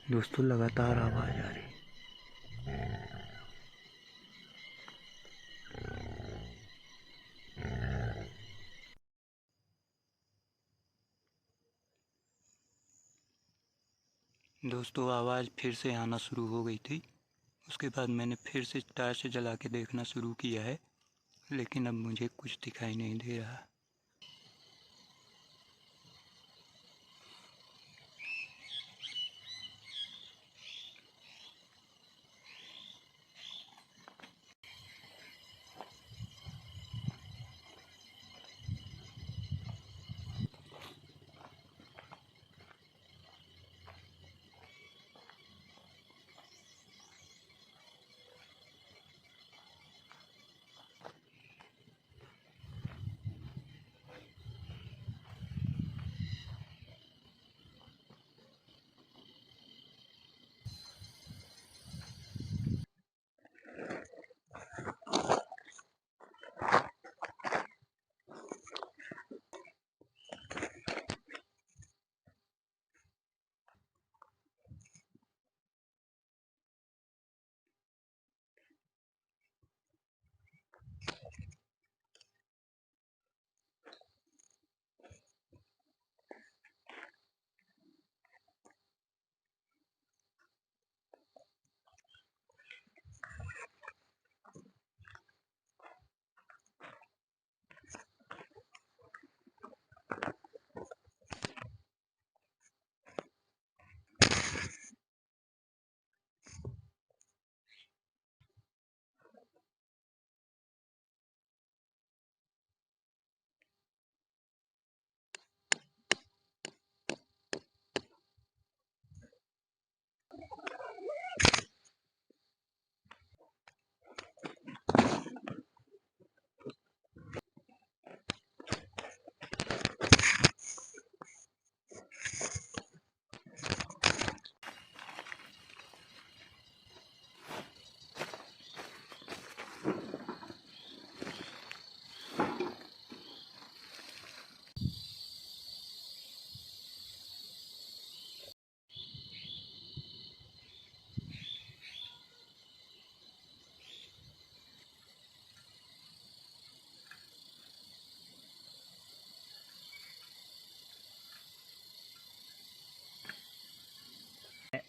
दोस्तों लगातार आवाज़ आ रही है। दोस्तों आवाज़ फिर से आना शुरू हो गई थी। उसके बाद मैंने फिर से टॉर्च जला के देखना शुरू किया है, लेकिन अब मुझे कुछ दिखाई नहीं दे रहा।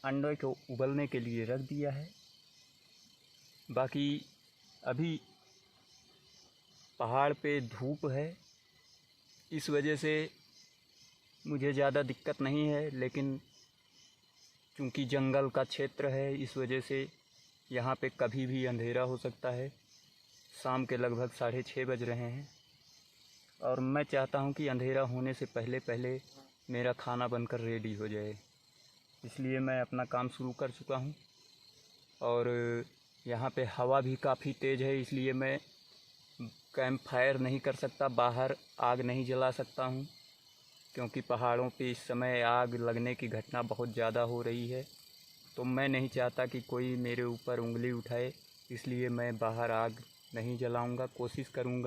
अंडे को उबलने के लिए रख दिया है। बाकी अभी पहाड़ पे धूप है, इस वजह से मुझे ज़्यादा दिक्कत नहीं है, लेकिन चूँकि जंगल का क्षेत्र है इस वजह से यहाँ पे कभी भी अंधेरा हो सकता है। शाम के लगभग 6:30 बज रहे हैं और मैं चाहता हूँ कि अंधेरा होने से पहले पहले मेरा खाना बनकर रेडी हो जाए, इसलिए मैं अपना काम शुरू कर चुका हूँ। और यहाँ पे हवा भी काफ़ी तेज़ है, इसलिए मैं कैंप फायर नहीं कर सकता, बाहर आग नहीं जला सकता हूँ, क्योंकि पहाड़ों पे इस समय आग लगने की घटना बहुत ज़्यादा हो रही है। तो मैं नहीं चाहता कि कोई मेरे ऊपर उंगली उठाए, इसलिए मैं बाहर आग नहीं जलाऊंगा, कोशिश करूंगा।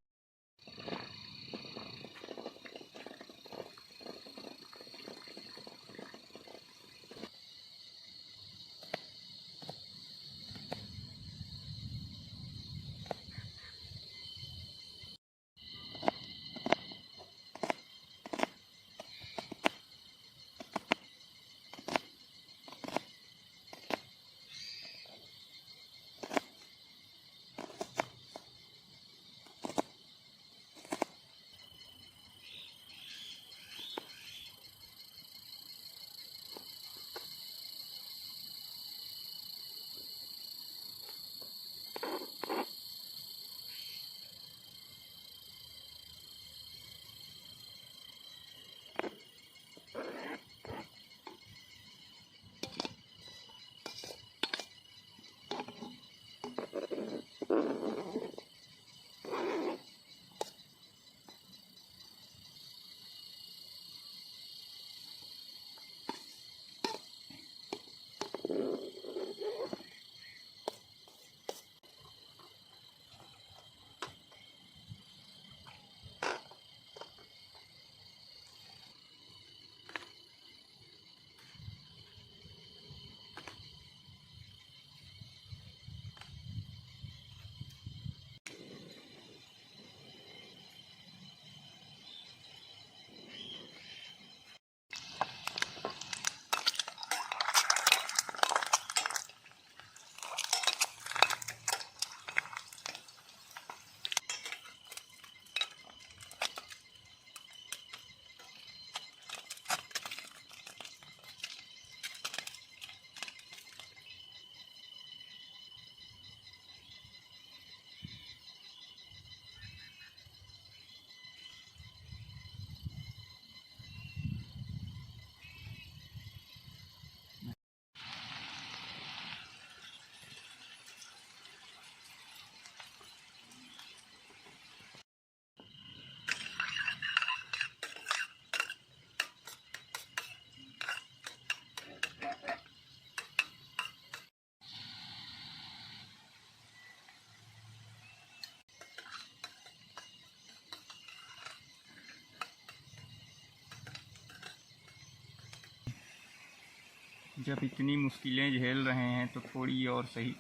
जब इतनी मुश्किलें झेल रहे हैं तो थोड़ी और सही।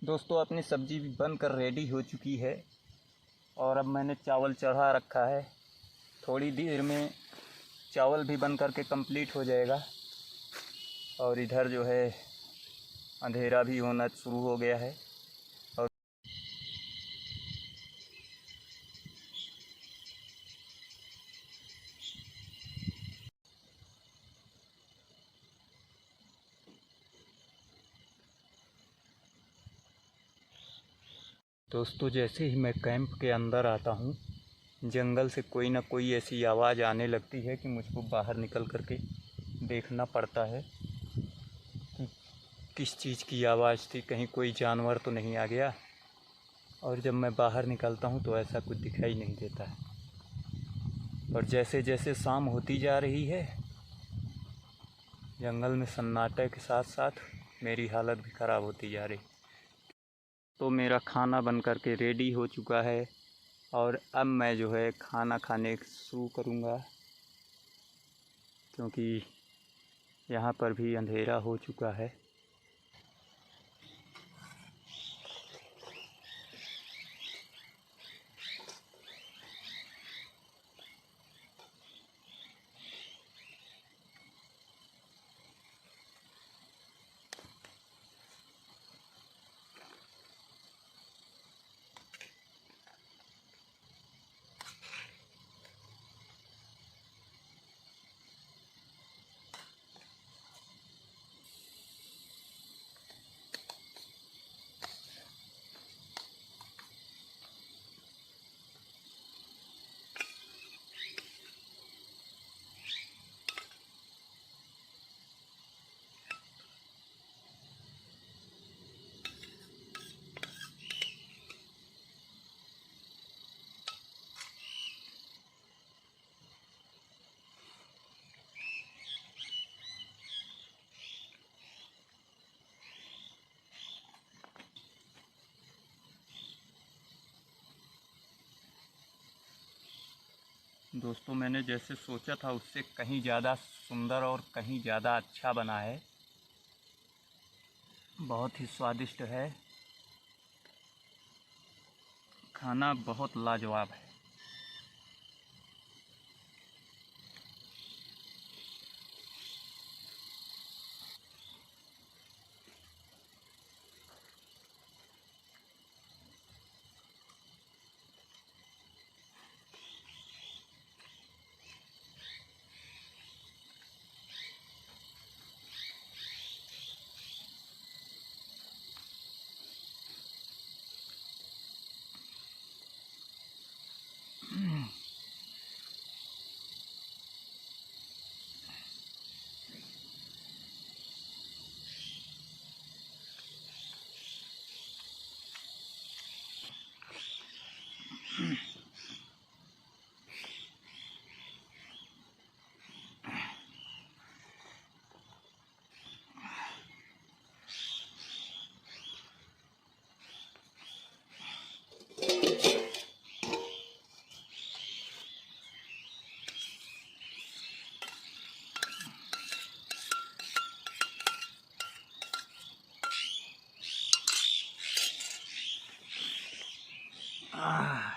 दोस्तों अपनी सब्जी भी बनकर रेडी हो चुकी है और अब मैंने चावल चढ़ा रखा है। थोड़ी देर में चावल भी बन करके कंप्लीट हो जाएगा और इधर जो है अंधेरा भी होना शुरू हो गया है। और दोस्तों जैसे ही मैं कैंप के अंदर आता हूँ, जंगल से कोई ना कोई ऐसी आवाज़ आने लगती है कि मुझको बाहर निकल करके देखना पड़ता है कि किस चीज़ की आवाज़ थी, कहीं कोई जानवर तो नहीं आ गया। और जब मैं बाहर निकलता हूँ तो ऐसा कुछ दिखाई नहीं देता है। और जैसे जैसे शाम होती जा रही है, जंगल में सन्नाटे के साथ साथ मेरी हालत भी ख़राब होती जा रही। तो मेरा खाना बन करके रेडी हो चुका है और अब मैं जो है खाना खाने शुरू करूँगा, क्योंकि यहाँ पर भी अंधेरा हो चुका है। दोस्तों मैंने जैसे सोचा था उससे कहीं ज़्यादा सुंदर और कहीं ज़्यादा अच्छा बना है। बहुत ही स्वादिष्ट है, खाना बहुत लाजवाब है। आह।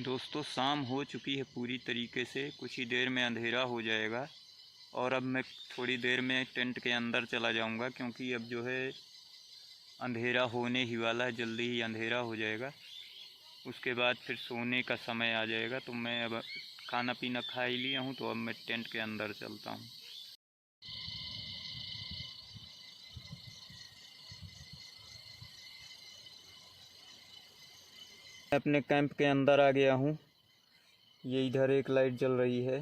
दोस्तों शाम हो चुकी है पूरी तरीके से, कुछ ही देर में अंधेरा हो जाएगा और अब मैं थोड़ी देर में टेंट के अंदर चला जाऊंगा, क्योंकि अब जो है अंधेरा होने ही वाला है, जल्दी ही अंधेरा हो जाएगा। उसके बाद फिर सोने का समय आ जाएगा। तो मैं अब खाना पीना खा ही लिया हूँ, तो अब मैं टेंट के अंदर चलता हूँ। अपने कैंप के अंदर आ गया हूँ। ये इधर एक लाइट जल रही है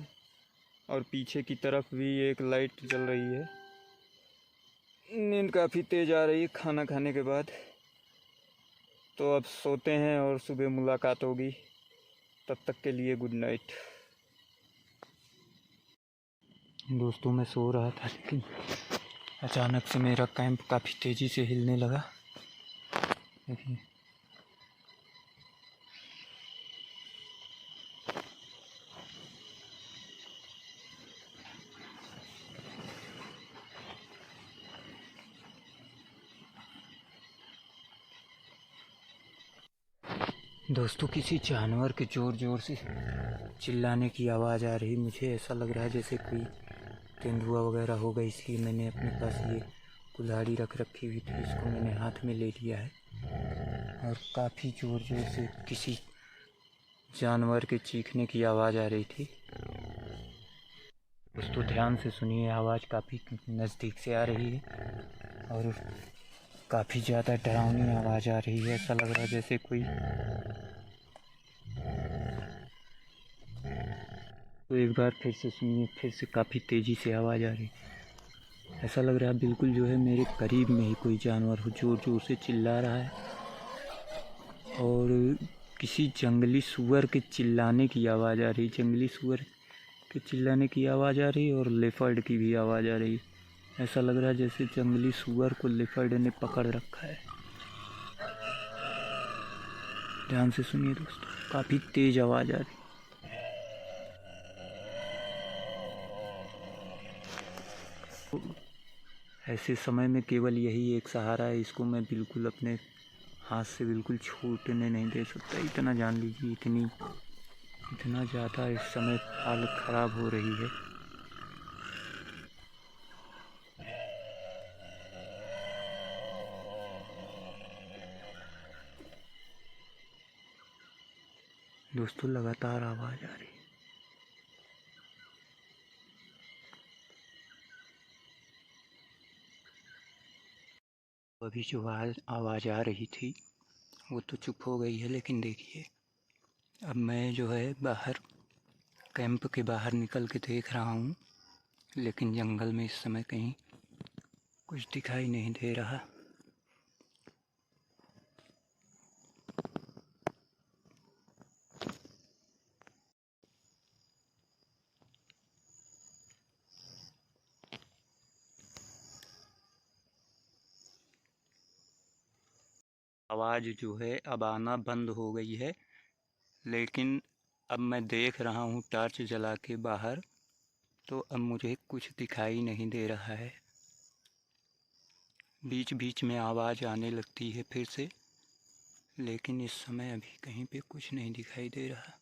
और पीछे की तरफ भी एक लाइट जल रही है। नींद काफ़ी तेज़ आ रही है खाना खाने के बाद। तो अब सोते हैं और सुबह मुलाकात होगी। तब तक के लिए गुड नाइट। दोस्तों मैं सो रहा था, लेकिन अचानक से मेरा कैंप काफ़ी तेज़ी से हिलने लगा। देखिए दोस्तों, किसी जानवर के ज़ोर ज़ोर से चिल्लाने की आवाज़ आ रही। मुझे ऐसा लग रहा है जैसे कोई तेंदुआ वगैरह होगा, इसलिए मैंने अपने पास ये कुल्हाड़ी रख रखी हुई थी, इसको मैंने हाथ में ले लिया है। और काफ़ी ज़ोर ज़ोर से किसी जानवर के चीखने की आवाज़ आ रही थी। दोस्तों ध्यान से सुनिए, आवाज़ काफ़ी नज़दीक से आ रही है और काफ़ी ज़्यादा डरावनी आवाज़ आ रही है। ऐसा लग रहा है जैसे कोई, तो एक बार फिर से सुनिए, फिर से काफ़ी तेज़ी से आवाज़ आ रही है। ऐसा लग रहा है बिल्कुल जो है मेरे करीब में ही कोई जानवर हो, ज़ोर ज़ोर से चिल्ला रहा है। और किसी जंगली सूअर के चिल्लाने की आवाज़ आ रही, जंगली सूअर के चिल्लाने की आवाज़ आ रही और लेपर्ड की भी आवाज़ आ रही। ऐसा लग रहा है जैसे जंगली सूअर को लेपर्ड ने पकड़ रखा है। ध्यान से सुनिए दोस्तों, काफ़ी तेज़ आवाज़ आ रही। ऐसे समय में केवल यही एक सहारा है, इसको मैं बिल्कुल अपने हाथ से बिल्कुल छूटने नहीं दे सकता। इतना जान लीजिए, इतना ज़्यादा इस समय हालत ख़राब हो रही है। दोस्तों लगातार आवाज़ आ रही है। अभी जो आवाज़ आ रही थी वो तो चुप हो गई है, लेकिन देखिए अब मैं जो है बाहर कैंप के बाहर निकल के देख रहा हूँ, लेकिन जंगल में इस समय कहीं कुछ दिखाई नहीं दे रहा। आवाज़ जो है अब आना बंद हो गई है, लेकिन अब मैं देख रहा हूँ टॉर्च जला के बाहर, तो अब मुझे कुछ दिखाई नहीं दे रहा है। बीच बीच में आवाज़ आने लगती है फिर से, लेकिन इस समय अभी कहीं पे कुछ नहीं दिखाई दे रहा।